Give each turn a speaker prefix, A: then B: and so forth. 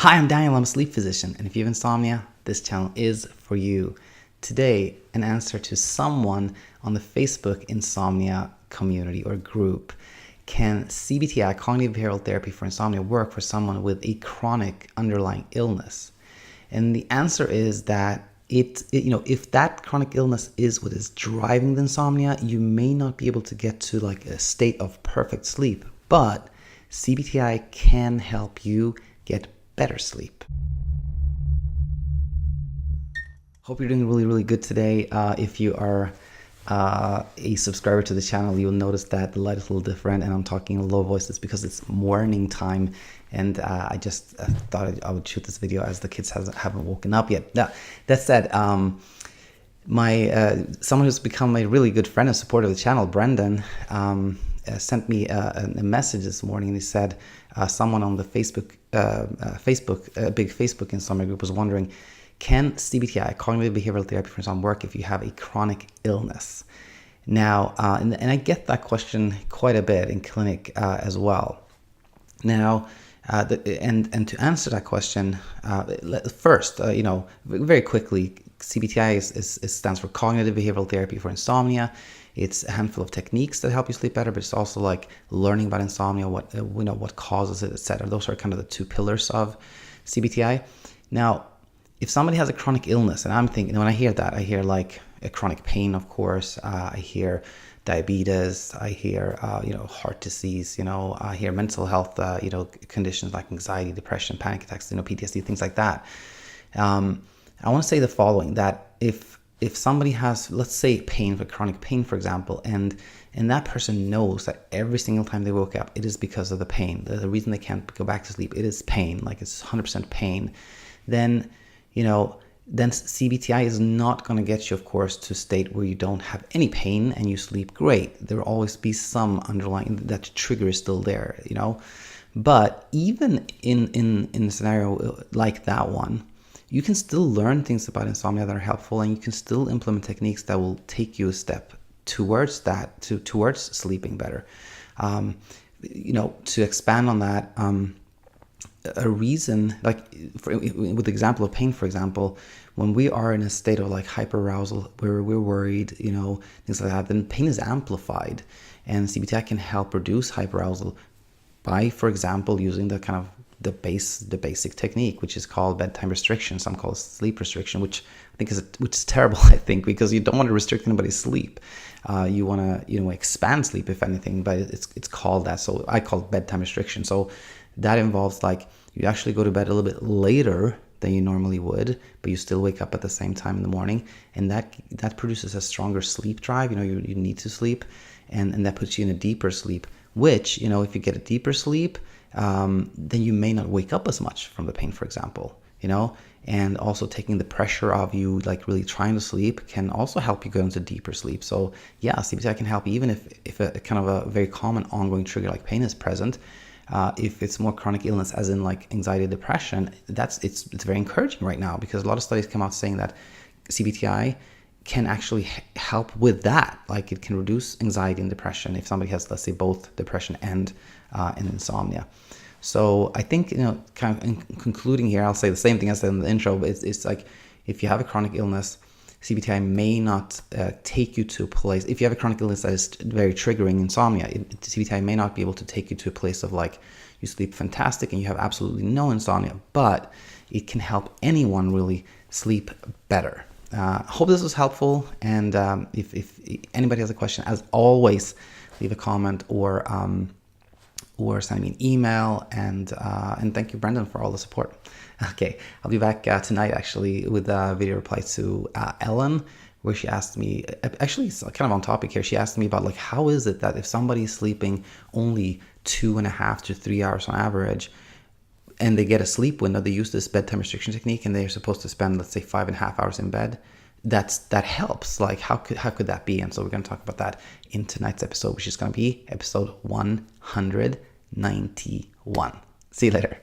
A: Hi, I'm Daniel. I'm a sleep physician, and if you have insomnia, this channel is for you. Today, an answer to someone on the Facebook insomnia community or group. Can CBTi, cognitive behavioral therapy for insomnia, work for someone with a chronic underlying illness? And the answer is that if that chronic illness is what is driving the insomnia, you may not be able to get to like a state of perfect sleep, but CBTi can help you get better sleep. Hope you're doing really good today. If you are a subscriber to the channel, you'll notice that the light is a little different and I'm talking in a low voice. It's because it's morning time, and I just thought I would shoot this video as the kids haven't woken up yet. Now, that said, someone who's become a really good friend and supporter of the channel, Brendan, sent me a message this morning, and he said someone on the big Facebook insomnia group was wondering, can CBTi, cognitive behavioral therapy for insomnia, work if you have a chronic illness? Now, and I get that question quite a bit in clinic as well. Now, and to answer that question, first, very quickly, CBTi stands for cognitive behavioral therapy for insomnia. It's a handful of techniques that help you sleep better, but it's also like learning about insomnia, what causes it, etc. Those are kind of the two pillars of CBTi. Now, if somebody has a chronic illness, and I'm thinking, when I hear that, I hear like a chronic pain, of course. I hear diabetes. I hear, heart disease. I hear mental health, conditions like anxiety, depression, panic attacks, PTSD, things like that. I want to say the following: that if somebody has, let's say, chronic pain, for example, and that person knows that every single time they woke up, it is because of the pain. The reason they can't go back to sleep, it is pain, like it's 100% pain. Then CBTi is not going to get you, of course, to a state where you don't have any pain and you sleep great. There will always be some underlying, that trigger is still there, But even in a scenario like that one, you can still learn things about insomnia that are helpful, and you can still implement techniques that will take you a step towards that, towards sleeping better. To expand on that, a reason, with the example of pain, for example, when we are in a state of like hyperarousal, where we're worried, things like that, then pain is amplified, and CBTi can help reduce hyperarousal by, for example, using the basic technique, which is called bedtime restriction. Some call it sleep restriction, which is terrible, I think, because you don't want to restrict anybody's sleep. You want to expand sleep, if anything, but it's called that. So I call it bedtime restriction. So that involves like you actually go to bed a little bit later than you normally would, but you still wake up at the same time in the morning, and that produces a stronger sleep drive. You need to sleep, and that puts you in a deeper sleep, which, if you get a deeper sleep, then you may not wake up as much from the pain, for example, and also taking the pressure of you like really trying to sleep can also help you go into deeper sleep. So yeah, CBTi can help even if a kind of a very common ongoing trigger like pain is present. If it's more chronic illness, as in like anxiety, depression, it's very encouraging right now, because a lot of studies come out saying that CBTi can actually help with that. Like it can reduce anxiety and depression if somebody has, let's say, both depression and insomnia. So I think, kind of in concluding here, I'll say the same thing I said in the intro, but it's like, if you have a chronic illness, CBTi may not take you to a place. If you have a chronic illness that is very triggering insomnia, CBTi may not be able to take you to a place of like you sleep fantastic and you have absolutely no insomnia, but it can help anyone really sleep better. Hope this was helpful, and if anybody has a question, as always, leave a comment or send me an email, and thank you, Brendan, for all the support. Okay, I'll be back tonight actually with a video reply to Ellen, where she asked me, actually it's kind of on topic here, she asked me about like, how is it that if somebody's sleeping only 2.5 to 3 hours on average, and they get a sleep window, they use this bedtime restriction technique, and they're supposed to spend, let's say, 5.5 hours in bed, that helps. Like, how could that be? And so we're going to talk about that in tonight's episode, which is going to be episode 191. See you later.